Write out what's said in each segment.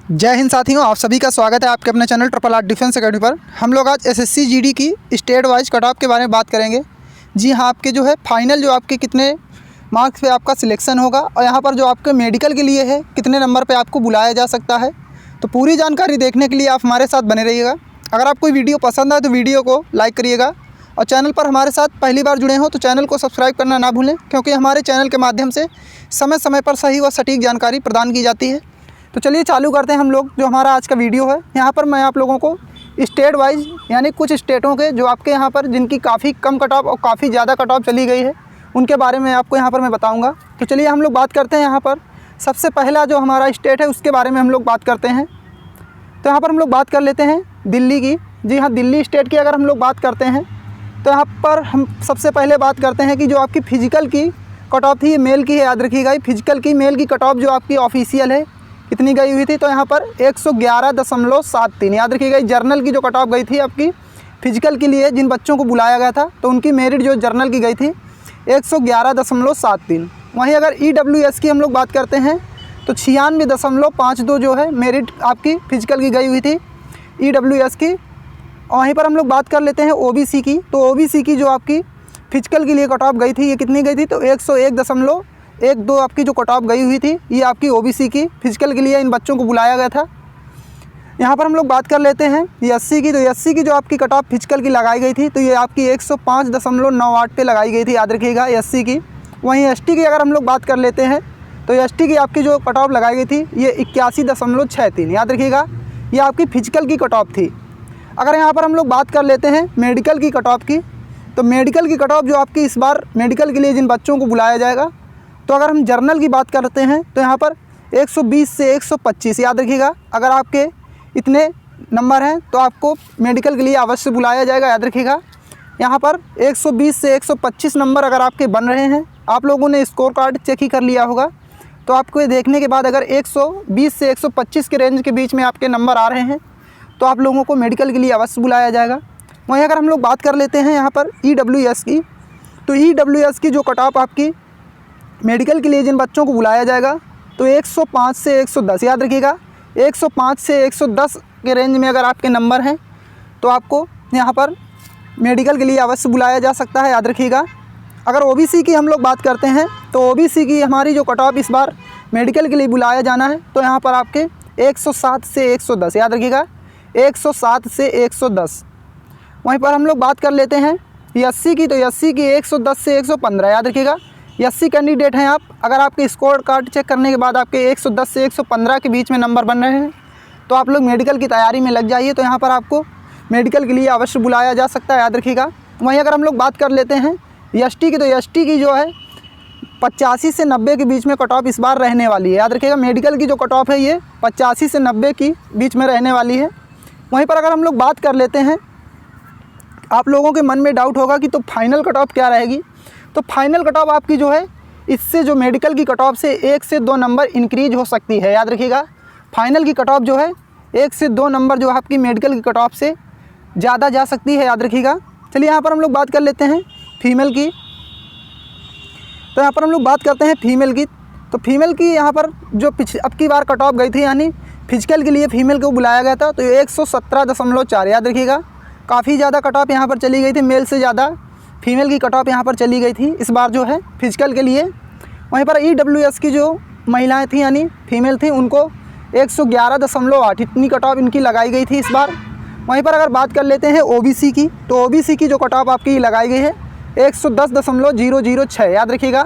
जय हिंद साथियों, आप सभी का स्वागत है आपके अपने channel triple R defence academy पर। हम लोग आज एसएससी जीडी की स्टेट वाइज कट ऑफ के बारे में बात करेंगे। जी हाँ, आपके जो है फाइनल जो आपके कितने मार्क्स पे आपका सिलेक्शन होगा और यहाँ पर जो आपके मेडिकल के लिए है कितने नंबर पे आपको बुलाया जा सकता है। तो पूरी जानकारी देखने के लिए आप हमारे साथ बने रहिएगा। अगर आपको वीडियो पसंद आए तो वीडियो को लाइक करिएगा और चैनल पर हमारे साथ पहली बार जुड़े हो तो चैनल को सब्सक्राइब करना ना भूलें, क्योंकि हमारे चैनल के माध्यम से समय समय पर सही व सटीक जानकारी प्रदान की जाती है। तो चलिए चालू करते हैं हम लोग जो हमारा आज का वीडियो है। यहाँ पर मैं आप लोगों को स्टेट वाइज यानी कुछ स्टेटों के जो आपके यहाँ पर जिनकी काफ़ी कम कट ऑफ और काफ़ी ज़्यादा कट ऑफ चली गई है उनके बारे में आपको यहाँ पर मैं बताऊँगा। तो चलिए हम लोग बात करते हैं। यहाँ पर सबसे पहला जो हमारा स्टेट है उसके बारे में हम लोग बात करते हैं। तो यहाँ पर हम लोग बात कर लेते हैं दिल्ली की। जी हाँ, दिल्ली स्टेट की अगर हम लोग बात करते हैं तो यहाँ पर हम सबसे पहले बात करते हैं कि जो आपकी फ़िज़िकल की कट ऑफ थी ये मेल की है। याद रखिएगा, फिजिकल की मेल की कट ऑफ जो आपकी ऑफिशियल है कितनी गई हुई थी, तो यहाँ पर 111.73। याद रखिएगा, जर्नल की जो कट ऑफ गई थी आपकी फ़िज़िकल के लिए जिन बच्चों को बुलाया गया था तो उनकी मेरिट जो जर्नल की गई थी 111.73। वहीं अगर EWS की हम लोग बात करते हैं तो 96.52 जो है मेरिट आपकी फ़िज़िकल की गई हुई थी EWS की। वहीं पर हम लोग बात कर लेते हैं OBC की। तो OBC की जो आपकी फ़िज़िकल के लिए कट ऑफ गई थी ये कितनी गई थी, तो 101.12 आपकी जो कट ऑफ गई हुई थी ये आपकी OBC की फ़िज़िकल के लिए इन बच्चों को बुलाया गया था। यहाँ पर हम लोग बात कर लेते हैं SC की। तो SC की जो आपकी कट ऑफ फ़िज़िकल की लगाई गई थी तो ये आपकी 105.98 पे लगाई गई थी। याद रखिएगा SC की। वहीं ST की अगर हम लोग बात कर लेते हैं तो ST की आपकी जो कट ऑफ लगाई गई थी ये 81.63। याद रखिएगा, ये आपकी फ़िज़िकल की कट ऑफ थी। अगर यहाँ पर हम लोग बात कर लेते हैं मेडिकल की कट ऑफ की, तो मेडिकल की कट ऑफ जो आपकी इस बार मेडिकल के लिए जिन बच्चों को बुलाया जाएगा, तो अगर हम जर्नल की बात करते हैं तो यहाँ पर 120 से 125। याद रखिएगा, अगर आपके इतने नंबर हैं तो आपको मेडिकल के लिए अवश्य बुलाया जाएगा। याद रखिएगा, यहाँ पर 120 से 125 नंबर अगर आपके बन रहे हैं, आप लोगों ने स्कोर कार्ड चेक ही कर लिया होगा, तो आपको ये देखने के बाद अगर 120 से 125 के रेंज के बीच में आपके नंबर आ रहे हैं तो आप लोगों को मेडिकल के लिए अवश्य बुलाया जाएगा। वहीं अगर हम लोग बात कर लेते हैं यहाँ पर EWS की, तो EWS की जो कट ऑफ आपकी मेडिकल के लिए जिन बच्चों को बुलाया जाएगा तो 105 से 110। याद रखिएगा, 105 से 110 के रेंज में अगर आपके नंबर हैं तो आपको यहाँ पर मेडिकल के लिए अवश्य बुलाया जा सकता है। याद रखिएगा, अगर OBC की हम लोग बात करते हैं तो OBC की हमारी जो कट ऑफ इस बार मेडिकल के लिए बुलाया जाना है तो यहाँ पर आपके 107 से 110। याद रखिएगा, 107 से 110। वहीं पर हम लोग बात कर लेते हैं SC की। तो SC की 110 से 115। याद रखिएगा, SC कैंडिडेट हैं आप, अगर आपके स्कोर कार्ड चेक करने के बाद आपके 110 से 115 के बीच में नंबर बन रहे हैं तो आप लोग मेडिकल की तैयारी में लग जाइए। तो यहाँ पर आपको मेडिकल के लिए अवश्य बुलाया जा सकता है। याद रखिएगा। वहीं अगर हम लोग बात कर लेते हैं ST की, तो ST की जो है 85 से 90 के बीच में कट ऑफ इस बार रहने वाली है। याद रखिएगा, मेडिकल की जो कट ऑफ है ये 85 से 90 की बीच में रहने वाली है। वहीं पर अगर हम लोग बात कर लेते हैं, आप लोगों के मन में डाउट होगा कि तो फाइनल कट ऑफ क्या रहेगी, तो फाइनल कट ऑफ आपकी जो है इससे जो मेडिकल की कट ऑफ से 1 से 2 नंबर इंक्रीज हो सकती है। याद रखिएगा, फाइनल की कट ऑफ जो है 1 से 2 नंबर जो आपकी मेडिकल की कट ऑफ से ज़्यादा जा सकती है। याद रखिएगा। चलिए यहाँ पर हम लोग बात कर लेते हैं फीमेल की। तो यहाँ पर हम लोग बात करते हैं फीमेल की। तो फीमेल की यहाँ पर जो अब की बार कट ऑफ गई थी यानी फ़िज़िकल के लिए फ़ीमेल को बुलाया गया था तो 117.4। याद रखिएगा, काफ़ी ज़्यादा कट ऑफ यहाँ पर चली गई थी, मेल से ज़्यादा फीमेल की कट ऑफ यहाँ पर चली गई थी इस बार जो है फ़िज़िकल के लिए। वहीं पर EWS की जो महिलाएं थी यानी फीमेल थी उनको 111.8 इतनी कट ऑफ इनकी लगाई गई थी इस बार। वहीं पर अगर बात कर लेते हैं OBC की, तो OBC की जो कट ऑफ आपकी लगाई गई है 110.006। याद रखिएगा,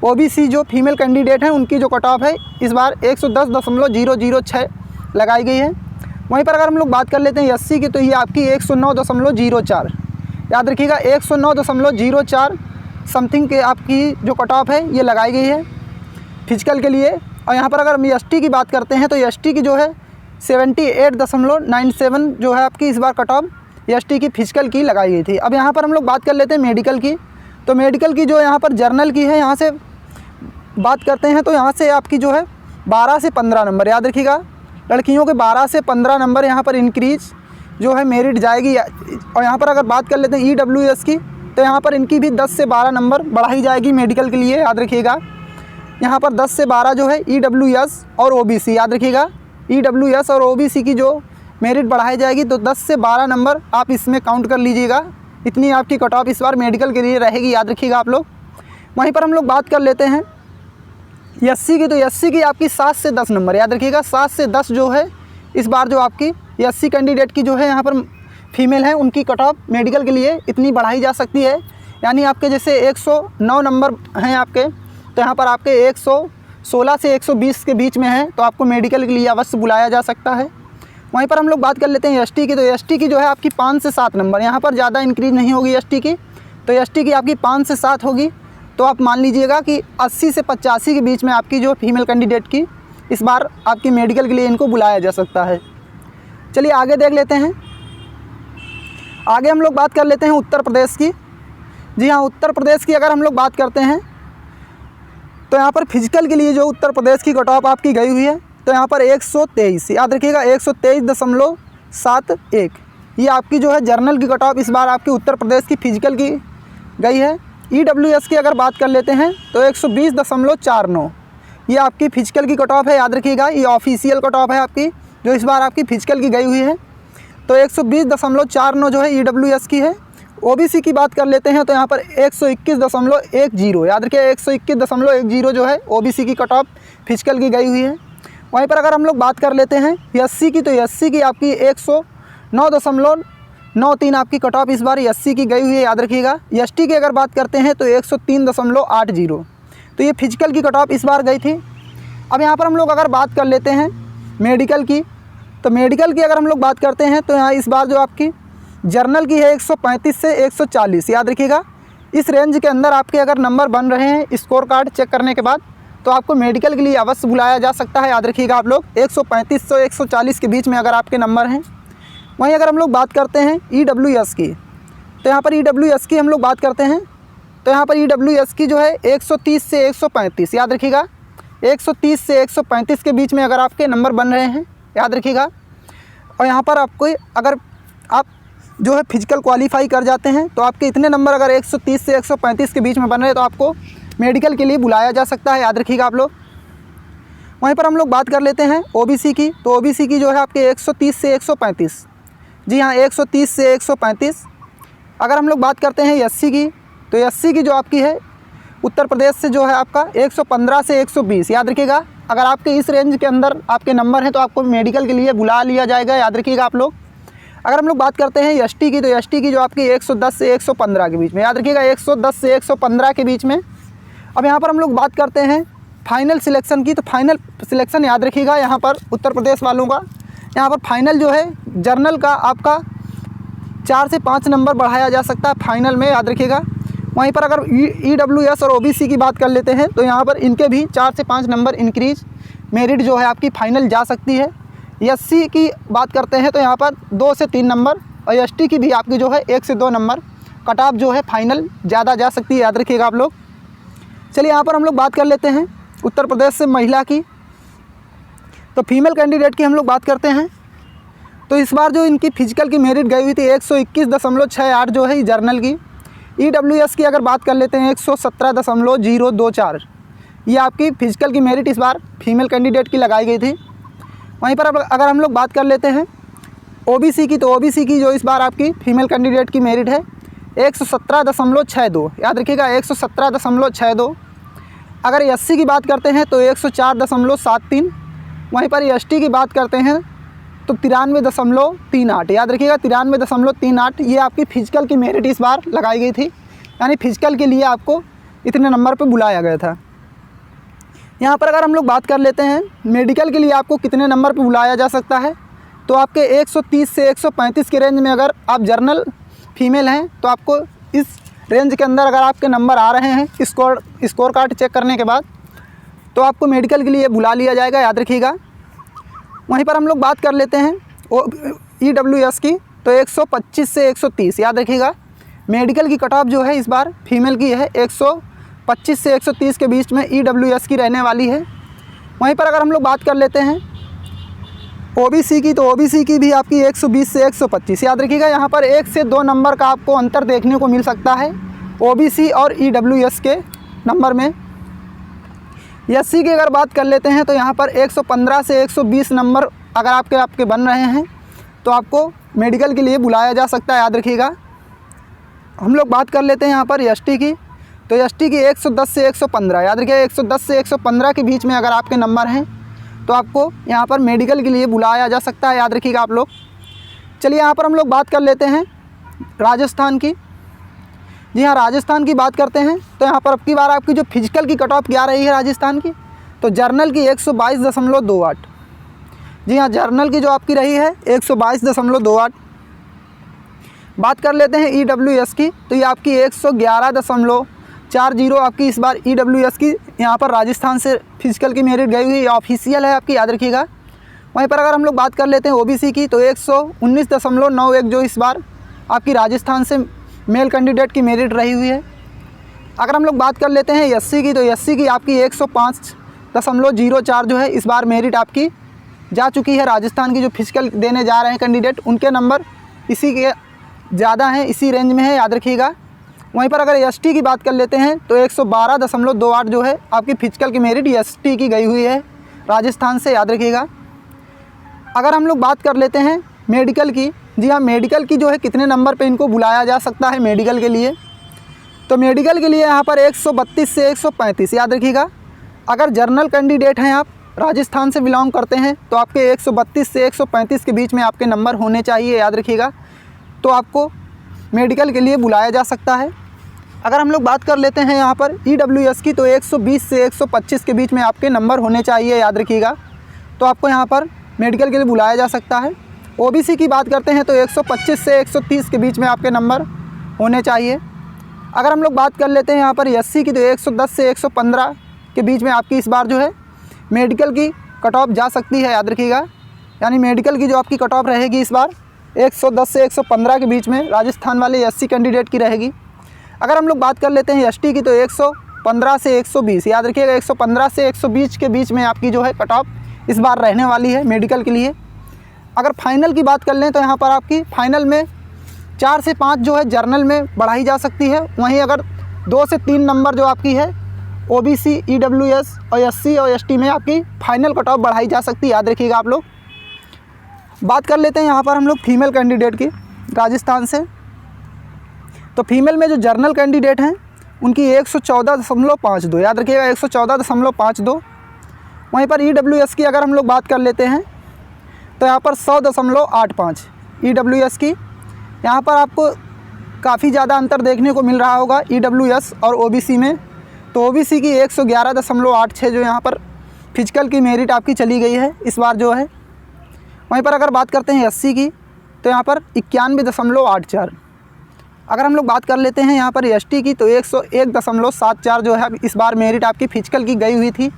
OBC जो फीमेल कैंडिडेट हैं उनकी जो कट ऑफ है इस बार 110.006 लगाई गई है। वहीं पर अगर हम लोग बात कर लेते हैं SC की, तो ये आपकी 109.04। याद रखिएगा, 109.04 समथिंग के आपकी जो कट ऑफ है ये लगाई गई है फ़िज़िकल के लिए। और यहाँ पर अगर हम ST की बात करते हैं तो ST की जो है 78.97 जो है आपकी इस बार कट ऑफ ST की फ़िज़िकल की लगाई गई थी। अब यहाँ पर हम लोग बात कर लेते हैं मेडिकल की। तो मेडिकल की जो यहाँ पर जर्नल की है यहाँ से बात करते हैं तो यहाँ से आपकी जो है 12 से 15 नंबर। याद रखिएगा, लड़कियों के 12 से 15 नंबर यहाँ पर इंक्रीज जो है मेरिट जाएगी। और यहाँ पर अगर बात कर लेते हैं EWS की, तो यहाँ पर इनकी भी 10 से 12 नंबर बढ़ाई जाएगी मेडिकल के लिए। याद रखिएगा, यहाँ पर 10 से 12 जो है EWS और OBC। याद रखिएगा, EWS और OBC की जो मेरिट बढ़ाई जाएगी तो 10 से 12 नंबर आप इसमें काउंट कर लीजिएगा। इतनी आपकी कट ऑफ इस बार मेडिकल के लिए रहेगी, याद रखिएगा आप लोग। वहीं पर हम लोग बात कर लेते हैं SC की, तो SC की आपकी 7 से 10 नंबर, याद रखिएगा 7 से 10 जो है इस बार जो आपकी SC कैंडिडेट की जो है यहाँ पर फीमेल हैं उनकी कट ऑफ मेडिकल के लिए इतनी बढ़ाई जा सकती है। यानी आपके जैसे 109 नंबर हैं आपके, तो यहाँ पर आपके 116 से 120 के बीच में हैं, तो आपको मेडिकल के लिए अवश्य बुलाया जा सकता है। वहीं पर हम लोग बात कर लेते हैं ST की, तो ST की जो है आपकी 5 से 7 नंबर, यहाँ पर ज़्यादा इंक्रीज नहीं होगी ST की, तो ST की आपकी 5 से 7 होगी। तो आप मान लीजिएगा कि 80 से 85 के बीच में आपकी जो फीमेल कैंडिडेट की इस बार आपकी मेडिकल के लिए इनको बुलाया जा सकता है। चलिए आगे देख लेते हैं। आगे हम लोग बात कर लेते हैं उत्तर प्रदेश की। जी हाँ, उत्तर प्रदेश की अगर हम लोग बात करते हैं तो यहाँ पर फिजिकल के लिए जो उत्तर प्रदेश की कट ऑफ आपकी गई हुई है, तो यहाँ पर 123, याद रखिएगा 123.71 ये आपकी जो है जर्नल की कट ऑफ इस बार आपकी उत्तर प्रदेश की फिजिकल की गई है। EWS की अगर बात कर लेते हैं तो 120.49 ये आपकी फिजिकल की कट ऑफ है, याद रखिएगा ये ऑफिशियल कट ऑफ है आपकी जो इस बार आपकी फिजिकल की गई हुई है। तो 120.49 जो है EWS की है। OBC की बात कर लेते हैं तो यहाँ पर 121.10, याद रखिए 121.10 जो है OBC की कट ऑफ फिजिकल की गई हुई है। वहीं पर अगर हम लोग बात कर लेते हैं SC की, तो SC की आपकी 109.93 आपकी कट ऑफ इस बार SC की गई हुई है, याद रखिएगा। ST की अगर बात करते हैं तो 103.80, तो ये फिजिकल की कट ऑफ इस बार गई थी। अब यहाँ पर हम लोग अगर बात कर लेते हैं मेडिकल की, तो मेडिकल की अगर हम लोग बात करते हैं तो यहाँ इस बार जो आपकी जर्नल की है 135 से 140, याद रखिएगा इस रेंज के अंदर आपके अगर नंबर बन रहे हैं स्कोर कार्ड चेक करने के बाद तो आपको मेडिकल के लिए अवश्य बुलाया जा सकता है, याद रखिएगा आप लोग 135 से 140 के बीच में अगर आपके नंबर हैं। वहीं अगर हम लोग बात करते हैं EWS की, तो यहाँ पर EWS की हम लोग बात करते हैं तो यहाँ पर EWS की जो है 130 से 135, याद रखिएगा 130 से 135 के बीच में अगर आपके नंबर बन रहे हैं, याद रखिएगा। और यहाँ पर आपको अगर आप जो है फिजिकल क्वालिफाई कर जाते हैं तो आपके इतने नंबर अगर 130 से 135 के बीच में बन रहे हैं तो आपको मेडिकल के लिए बुलाया जा सकता है, याद रखिएगा आप लोग। वहीं पर हम लोग बात कर लेते हैं OBC की, तो OBC की जो है आपके 130 से 135, जी हाँ 130 से 135। अगर हम लोग बात करते हैं SC की, तो SC की जो आपकी है उत्तर प्रदेश से जो है आपका 115 से 120, याद रखिएगा अगर आपके इस रेंज के अंदर आपके नंबर हैं तो आपको मेडिकल के लिए बुला लिया जाएगा, याद रखिएगा आप लोग। अगर हम लोग बात करते हैं ST की, तो ST की जो आपकी 110 से 115 के बीच में, याद रखिएगा 110 से 115 के बीच में। अब यहाँ पर हम लोग बात करते हैं फाइनल सिलेक्शन की, तो फाइनल सिलेक्शन याद रखिएगा यहाँ पर उत्तर प्रदेश वालों का, यहाँ पर फाइनल जो है जर्नल का आपका 4 से 5 नंबर बढ़ाया जा सकता है फाइनल में, याद रखिएगा। वहीं पर अगर EWS और OBC की बात कर लेते हैं तो यहाँ पर इनके भी 4 से 5 नंबर इंक्रीज मेरिट जो है आपकी फ़ाइनल जा सकती है। SC की बात करते हैं तो यहाँ पर 2 से 3 नंबर, और ST की भी आपकी जो है 1 से 2 नंबर कट ऑफ जो है फाइनल ज़्यादा जा सकती है, याद रखिएगा आप लोग। चलिए यहाँ पर हम लोग बात कर लेते हैं उत्तर प्रदेश से महिला की, तो फीमेल कैंडिडेट की हम लोग बात करते हैं। तो इस बार जो इनकी फिजिकल की मेरिट गई हुई थी 121.68 जो है जर्नल की। EWS की अगर बात कर लेते हैं 117.024, ये आपकी फिजिकल की मेरिट इस बार फीमेल कैंडिडेट की लगाई गई थी। वहीं पर अगर हम लोग बात कर लेते हैं OBC की, तो OBC की जो इस बार आपकी फीमेल कैंडिडेट की मेरिट है 117.62, याद रखिएगा 117.62। अगर SC की बात करते हैं तो 104.73। वहीं पर ST की बात करते हैं तो 93.38, याद रखिएगा 93.38 ये आपकी फ़िजिकल की मेरिट इस बार लगाई गई थी, यानी फ़िजिकल के लिए आपको इतने नंबर पे बुलाया गया था। यहाँ पर अगर हम लोग बात कर लेते हैं मेडिकल के लिए आपको कितने नंबर पे बुलाया जा सकता है, तो आपके 130 से 135 के रेंज में अगर आप जर्नल फीमेल हैं तो आपको इस रेंज के अंदर अगर आपके नंबर आ रहे हैं स्कोर कार्ड चेक करने के बाद तो आपको मेडिकल के लिए बुला लिया जाएगा, याद रखिएगा। वहीं पर हम लोग बात कर लेते हैं EWS की, तो 125 से 130, याद रखिएगा मेडिकल की कट ऑफ जो है इस बार फीमेल की है 125 से 130 के बीच में EWS की रहने वाली है। वहीं पर अगर हम लोग बात कर लेते हैं OBC की, तो OBC की भी आपकी 120 से 125, याद रखिएगा यहाँ पर 1 से 2 नंबर का आपको अंतर देखने को मिल सकता है OBC और EWS के नंबर में। SC की अगर बात कर लेते हैं तो यहाँ पर 115 से 120 नंबर अगर आपके बन रहे हैं तो आपको मेडिकल के लिए बुलाया जा सकता है, याद रखिएगा। हम लोग बात कर लेते हैं यहाँ पर एसटी की। तो एसटी की 110 से 115, याद रखिए 110 से 115 के बीच में अगर आपके नंबर हैं तो आपको यहाँ पर मेडिकल के लिए बुलाया जा सकता है, याद रखिएगा आप लोग। चलिए यहाँ पर हम लोग बात कर लेते हैं राजस्थान की। जी हाँ, राजस्थान की बात करते हैं तो यहाँ पर अब की बार आपकी जो फिजिकल की कट ऑफ क्या रही है राजस्थान की, तो जर्नल की 122.28। जी हाँ, जर्नल की जो आपकी रही है 122.28। बात कर लेते हैं EWS की, तो ये आपकी 111.40 आपकी इस बार EWS की यहाँ पर राजस्थान से फिजिकल की मेरिट गई हुई ऑफिशियल है आपकी, याद रखिएगा। वहीं पर अगर हम लोग बात कर लेते हैं OBC की, तो 119.91 जो इस बार आपकी राजस्थान से मेल कैंडिडेट की मेरिट रही हुई है। अगर हम लोग बात कर लेते हैं SC की, तो SC की आपकी 105.04 जो है इस बार मेरिट आपकी जा चुकी है। राजस्थान की जो फिजिकल देने जा रहे हैं कैंडिडेट, उनके नंबर इसी के ज़्यादा हैं, इसी रेंज में है, याद रखिएगा। वहीं पर अगर ST की बात कर लेते हैं तो 112.28 जो है आपकी फिजिकल की मेरिट ST की गई हुई है राजस्थान से, याद रखिएगा। अगर हम लोग बात कर लेते हैं मेडिकल की, जी हाँ, मेडिकल की जो है कितने नंबर पे इनको बुलाया जा सकता है मेडिकल के लिए, तो मेडिकल के लिए यहाँ पर 132 से 135, याद रखिएगा। अगर जर्नल कैंडिडेट हैं, आप राजस्थान से बिलोंग करते हैं, तो आपके 132 से 135 के बीच में आपके नंबर होने चाहिए, याद रखिएगा। तो आपको मेडिकल के लिए बुलाया जा सकता है। अगर हम लोग बात कर लेते हैं यहाँ पर EWS की, तो 120 से 125 के बीच में आपके नंबर होने चाहिए, याद रखिएगा। तो आपको यहाँ पर मेडिकल के लिए बुलाया जा सकता है। OBC की बात करते हैं तो 125 से 130 के बीच में आपके नंबर होने चाहिए। अगर हम लोग बात कर लेते हैं यहाँ पर SC की, तो 110 से 115 के बीच में आपकी इस बार जो है मेडिकल की कट ऑफ जा सकती है, याद रखिएगा। यानी मेडिकल की जो आपकी कट ऑफ रहेगी इस बार 110 से 115 के बीच में राजस्थान वाले SC कैंडिडेट की रहेगी। अगर हम लोग बात कर लेते हैं ST की, तो 115 से 120, याद रखिएगा 115 से 120 के बीच में आपकी जो है कट ऑफ इस बार रहने वाली है मेडिकल के लिए। अगर फाइनल की बात कर लें तो यहाँ पर आपकी फाइनल में 4 से 5 जो है जर्नल में बढ़ाई जा सकती है। वहीं अगर 2 से 3 नंबर जो आपकी है OBC, EWS और SC और ST में आपकी फाइनल कट ऑफ बढ़ाई जा सकती है, याद रखिएगा आप लोग। बात कर लेते हैं यहाँ पर हम लोग फीमेल कैंडिडेट की राजस्थान से। तो फीमेल में जो जर्नल कैंडिडेट हैं उनकी 114.52, याद रखिएगा 114.52। वहीं पर EWS की अगर हम लोग बात कर लेते हैं तो यहाँ पर 100.85 EWS की। यहाँ पर आपको काफ़ी ज़्यादा अंतर देखने को मिल रहा होगा EWS और OBC में। तो OBC की 111.86 जो यहाँ पर फिजिकल की मेरिट आपकी चली गई है इस बार जो है। वहीं पर अगर बात करते हैं SC की, तो यहाँ पर 91.84। अगर हम लोग बात कर लेते हैं यहाँ पर ST की, तो 101.74 जो है इस बार मेरिट आपकी फिजिकल की गई हुई थी।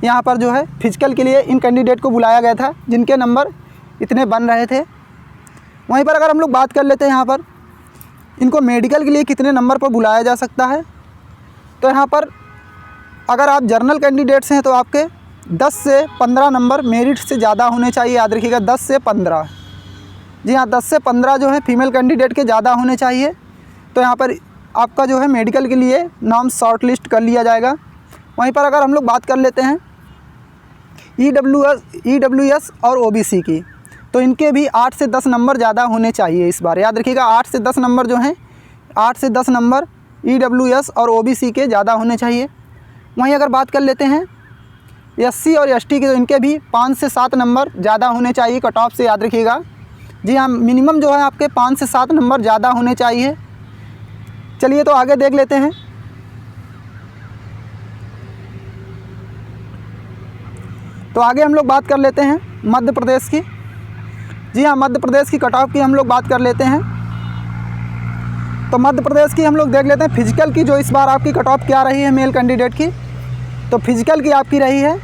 यहाँ पर जो है फिजिकल के लिए इन कैंडिडेट को बुलाया गया था जिनके नंबर इतने बन रहे थे। वहीं पर अगर हम लोग बात कर लेते हैं यहाँ पर इनको मेडिकल के लिए कितने नंबर पर बुलाया जा सकता है, तो यहाँ पर अगर आप जर्नल कैंडिडेट्स हैं तो आपके 10 से 15 नंबर मेरिट से ज़्यादा होने चाहिए, याद रखिएगा 10 से 15। जी हाँ, 10 से 15 जो है फीमेल कैंडिडेट के ज़्यादा होने चाहिए। तो यहाँ पर आपका जो है मेडिकल के लिए नाम शॉर्ट लिस्ट कर लिया जाएगा। वहीं पर अगर हम लोग बात कर लेते हैं EWS और OBC की, तो इनके भी 8 से 10 नंबर ज़्यादा होने चाहिए इस बार, याद रखिएगा 8 से 10 नंबर जो हैं 8 से 10 नंबर EWS और OBC के ज़्यादा होने चाहिए। वहीं अगर बात कर लेते हैं SC और ST के, तो इनके भी 5 से 7 नंबर ज़्यादा होने चाहिए कट ऑफ से, याद रखिएगा। जी हाँ, मिनिमम जो है आपके 5 से 7 नंबर ज़्यादा होने चाहिए। चलिए तो आगे देख लेते हैं। तो आगे हम लोग बात कर लेते हैं मध्य प्रदेश की। जी हाँ, मध्य प्रदेश की कट ऑफ की हम लोग बात कर लेते हैं। तो मध्य प्रदेश की हम लोग देख लेते हैं फिजिकल की जो इस बार आपकी कट ऑफ क्या रही है मेल कैंडिडेट की। तो फिजिकल की आपकी रही है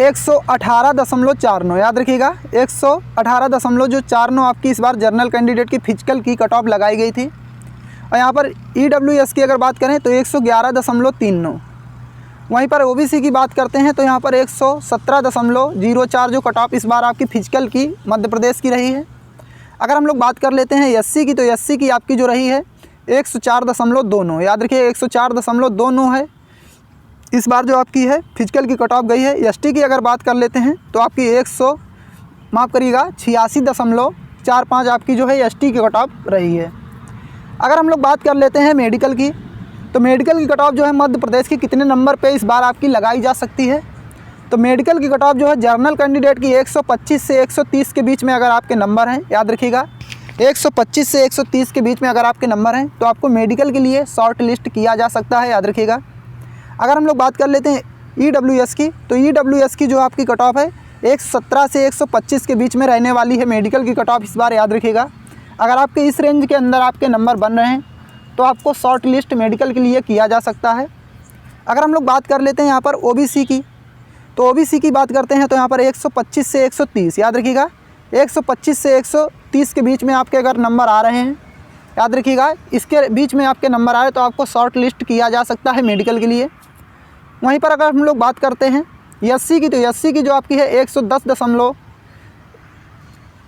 118.49, याद रखिएगा 118.49 आपकी इस बार जर्नल कैंडिडेट की फिजिकल की कट ऑफ लगाई गई थी। और यहाँ पर EWS की अगर बात करें तो 111.39। वहीं पर OBC की बात करते हैं तो यहाँ पर 117.04 जो कट ऑफ इस बार आपकी फिजिकल की मध्य प्रदेश की रही है। अगर हम लोग बात कर लेते हैं SC की, तो SC की आपकी जो रही है 104.29, याद रखिए 104.29 है इस बार जो आपकी है फिजिकल की कट ऑफ गई है। ST की अगर बात कर लेते हैं तो आपकी माफ़ करिएगा 86.45 आपकी जो है एसटी की कट ऑफ रही है। अगर हम लोग बात कर लेते हैं मेडिकल की, तो मेडिकल की कट ऑफ जो है मध्य प्रदेश की कितने नंबर पे इस बार आपकी लगाई जा सकती है। तो मेडिकल की कट ऑफ जो है जर्नल कैंडिडेट की 125 से 130 के बीच में अगर आपके नंबर हैं, याद रखिएगा 125 से 130 के बीच में अगर आपके नंबर हैं तो आपको मेडिकल के लिए शॉर्ट लिस्ट किया जा सकता है, याद रखिएगा। अगर हम लोग बात कर लेते हैं ईडब्ल्यूएस की, तो ईडब्ल्यूएस की जो आपकी कट ऑफ है 117 से 125 के बीच में रहने वाली है मेडिकल की कट ऑफ इस बार, याद रखिएगा। अगर आपके इस रेंज के अंदर आपके नंबर बन रहे हैं तो आपको शॉर्ट लिस्ट मेडिकल के लिए किया जा सकता है। अगर हम लोग बात कर लेते हैं यहाँ पर ओबीसी की, तो ओबीसी की बात करते हैं तो यहाँ पर 125 से 130, याद रखिएगा 125 से 130 के बीच में आपके अगर नंबर आ रहे हैं, याद रखिएगा इसके बीच में आपके नंबर आए तो आपको शॉर्ट लिस्ट किया जा सकता है मेडिकल के लिए। वहीं पर अगर हम लोग बात करते हैं एससी की, तो एससी की जो आपकी है 110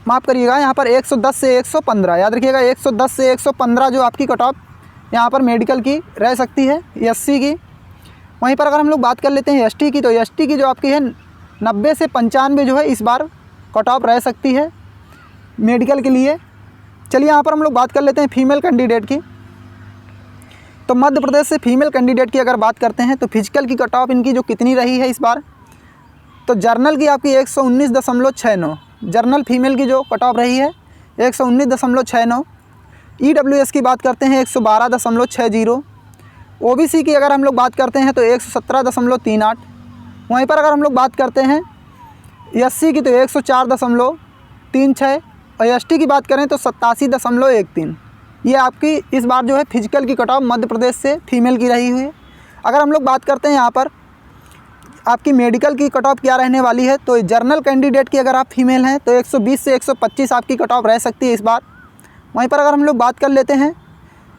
माफ़ करिएगा यहाँ पर 110 से 115, याद रखिएगा 110 से 115 जो आपकी कट ऑफ यहाँ पर मेडिकल की रह सकती है एससी की। वहीं पर अगर हम लोग बात कर लेते हैं एसटी की, तो एसटी की जो आपकी है 90 से 95 जो है इस बार कट ऑफ रह सकती है मेडिकल के लिए। चलिए यहाँ पर हम लोग बात कर लेते हैं फीमेल कैंडिडेट की। तो मध्य प्रदेश से फीमेल कैंडिडेट की अगर बात करते हैं तो फिजिकल की कट ऑफ इनकी जो कितनी रही है इस बार, तो जर्नल की आपकी 119.69 जर्नल फीमेल की जो कट ऑफ रही है 119.69। ईडब्ल्यूएस की बात करते हैं 112.60। ओबीसी की अगर हम लोग बात करते हैं तो 117.38। वहीं पर अगर हम लोग बात करते हैं एससी की तो 104.36 और एसटी की बात करें तो 87.13। ये आपकी इस बार जो है फिजिकल की कट ऑफ मध्य प्रदेश से फीमेल की रही हुई है। अगर हम लोग बात करते हैं यहाँ पर आपकी मेडिकल की कट ऑफ क्या रहने वाली है, तो जर्नल कैंडिडेट की अगर आप फीमेल हैं तो 120 से 125 आपकी कट ऑफ रह सकती है इस बार। वहीं पर अगर हम लोग बात कर लेते हैं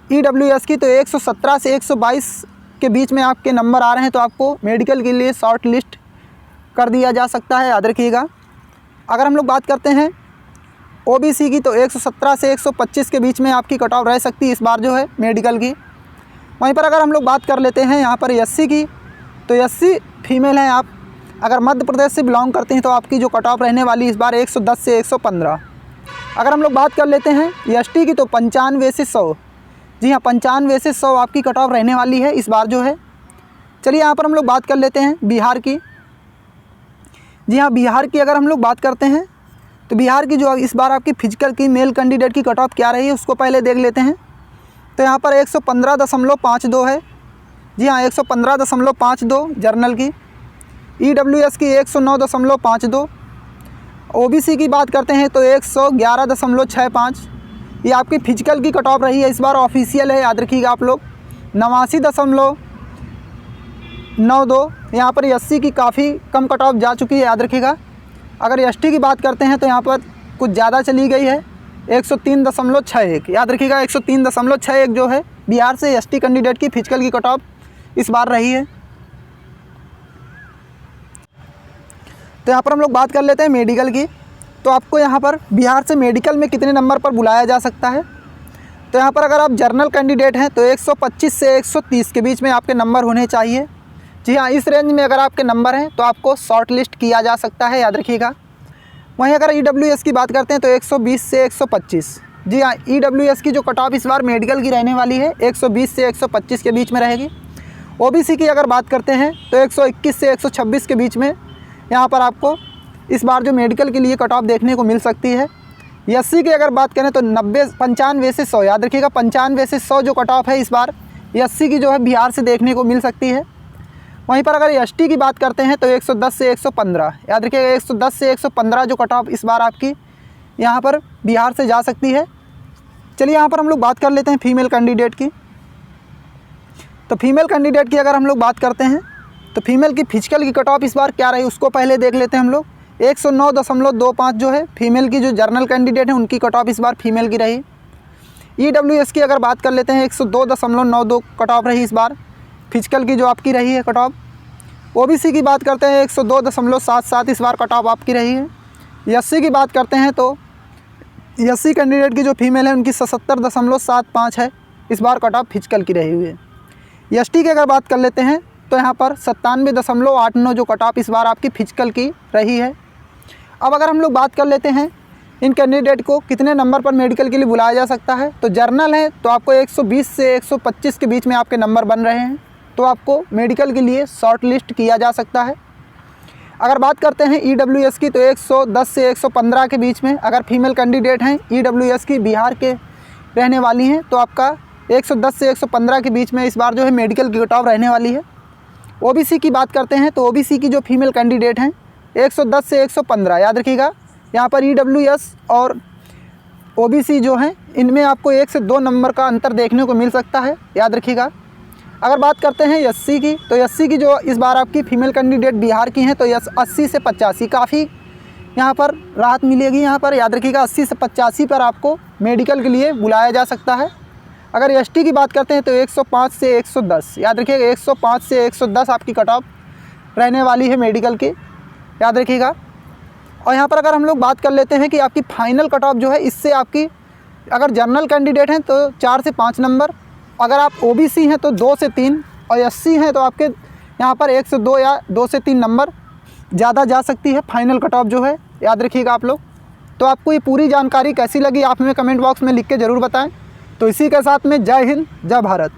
ईडब्ल्यूएस की, तो 117 से 122 के बीच में आपके नंबर आ रहे हैं तो आपको मेडिकल के लिए शॉर्ट लिस्ट कर दिया जा सकता है, याद रखिएगा। अगर हम लोग बात करते हैं ओबीसी की, तो 117 से 125 के बीच में आपकी कट ऑफ रह सकती है इस बार जो है मेडिकल की। वहीं पर अगर हम लोग बात कर लेते हैं यहाँ पर एससी की, तो एससी फीमेल हैं आप, अगर मध्य प्रदेश से बिलोंग करते हैं तो आपकी जो कट ऑफ रहने वाली इस बार 110 से 115। अगर हम लोग बात कर लेते हैं एसटी की, तो 95 से 100, जी हाँ 95 से 100 आपकी कट ऑफ रहने वाली है इस बार जो है। चलिए यहाँ पर हम लोग बात कर लेते हैं बिहार की। जी हाँ, बिहार की अगर हम लोग बात करते हैं तो बिहार की जो इस बार आपकी फिजिकल की मेल कैंडिडेट की कट ऑफ क्या रही है उसको पहले देख लेते हैं। तो यहाँ पर 115.52 है, जी हाँ 115.52 जर्नल की। ईडब्ल्यूएस की 109.52। ओबीसी की बात करते हैं तो 111.65। ये आपकी फिजिकल की कट ऑफ रही है इस बार, ऑफिशियल है, याद रखिएगा आप लोग। 89.92। यहाँ पर एससी की काफ़ी कम कट ऑफ जा चुकी है, याद रखिएगा। अगर एसटी की बात करते हैं तो यहाँ पर कुछ ज़्यादा चली गई है, 103.61, याद रखिएगा 103.61 जो है बिहार से एसटी कैंडिडेट की फिजिकल की कट ऑफ इस बार रही है। तो यहाँ पर हम लोग बात कर लेते हैं मेडिकल की। तो आपको यहाँ पर बिहार से मेडिकल में कितने नंबर पर बुलाया जा सकता है, तो यहाँ पर अगर आप जर्नल कैंडिडेट हैं तो 125 से 130 के बीच में आपके नंबर होने चाहिए। जी हाँ, इस रेंज में अगर आपके नंबर हैं तो आपको शॉर्ट लिस्ट किया जा सकता है, याद रखिएगा। वहीं अगर ईडब्ल्यूएस की बात करते हैं तो 120 से 125। जी हाँ, ईडब्ल्यूएस की जो कट ऑफ इस बार मेडिकल की रहने वाली है 120 से 125 के बीच में रहेगी। ओबीसी की अगर बात करते हैं तो 121 से 126 के बीच में यहाँ पर आपको इस बार जो मेडिकल के लिए कट ऑफ देखने को मिल सकती है। एससी की अगर बात करें तो 95 से 100, याद रखिएगा 95 से 100 जो कट ऑफ है इस बार एससी की जो है बिहार से देखने को मिल सकती है। वहीं पर अगर एसटी की बात करते हैं तो 110 से 115, याद रखिएगा 110 से 115 जो कट ऑफ इस बार आपकी यहाँ पर बिहार से जा सकती है। चलिए यहाँ पर हम लोग बात कर लेते हैं फीमेल कैंडिडेट की। तो फीमेल कैंडिडेट की अगर हम लोग बात करते हैं तो फीमेल की फिजिकल की कट ऑफ इस बार क्या रही उसको पहले देख लेते हैं हम लोग। 109.25 जो है फीमेल की जो जर्नल कैंडिडेट है उनकी कट ऑफ इस बार फीमेल की रही। ईडब्ल्यूएस की अगर बात कर लेते हैं 102.92 कट ऑफ रही इस बार फिजिकल की जो आपकी रही है कट ऑफ। ओबीसी की बात करते हैं 102.77 इस बार कट ऑफ आपकी रही है। एससी की बात करते हैं तो एससी कैंडिडेट की जो फीमेल है उनकी 77.75 है इस बार कट ऑफ फिजिकल की रही हुई है। एसटी की अगर बात कर लेते हैं तो यहाँ पर 97.89 जो कट ऑफ इस बार आपकी फिजिकल की रही है। अब अगर हम लोग बात कर लेते हैं इन कैंडिडेट को कितने नंबर पर मेडिकल के लिए बुलाया जा सकता है, तो जर्नल है तो आपको 120 से 125 के बीच में आपके नंबर बन रहे हैं तो आपको मेडिकल के लिए शॉर्ट लिस्ट किया जा सकता है। अगर बात करते हैं EWS की तो 110 से 115 के बीच में अगर फीमेल कैंडिडेट हैं EWS की बिहार के रहने वाली हैं तो आपका 110 से 115 के बीच में इस बार जो है मेडिकल की कट ऑफ रहने वाली है। OBC की बात करते हैं तो OBC की जो फीमेल कैंडिडेट हैं 110 से 115, याद रखिएगा यहाँ पर EWS और OBC जो हैं इनमें आपको 1 से 2 नंबर का अंतर देखने को मिल सकता है, याद रखिएगा। अगर बात करते हैं SC की तो SC की जो इस बार आपकी फ़ीमेल कैंडिडेट बिहार की हैं तो 80 से 85 काफ़ी यहाँ पर राहत मिलेगी। यहाँ पर याद रखिएगा 80 से 85 पर आपको मेडिकल के लिए बुलाया जा सकता है। अगर ST की बात करते हैं तो 105 से 110, याद रखिएगा 105 से 110 आपकी कट ऑफ रहने वाली है मेडिकल की, याद रखिएगा। और यहाँ पर अगर हम लोग बात कर लेते हैं कि आपकी फ़ाइनल कट ऑफ जो है इससे आपकी अगर जनरल कैंडिडेट हैं तो 4 से 5 नंबर, अगर आप OBC हैं तो 2 से 3 और SC हैं तो आपके यहाँ पर 1 से 2 या 2 से 3 नंबर ज़्यादा जा सकती है फाइनल कट ऑफ जो है, याद रखिएगा आप लोग। तो आपको ये पूरी जानकारी कैसी लगी आप हमें कमेंट बॉक्स में लिख के ज़रूर बताएं। तो इसी के साथ में जय हिंद, जय भारत।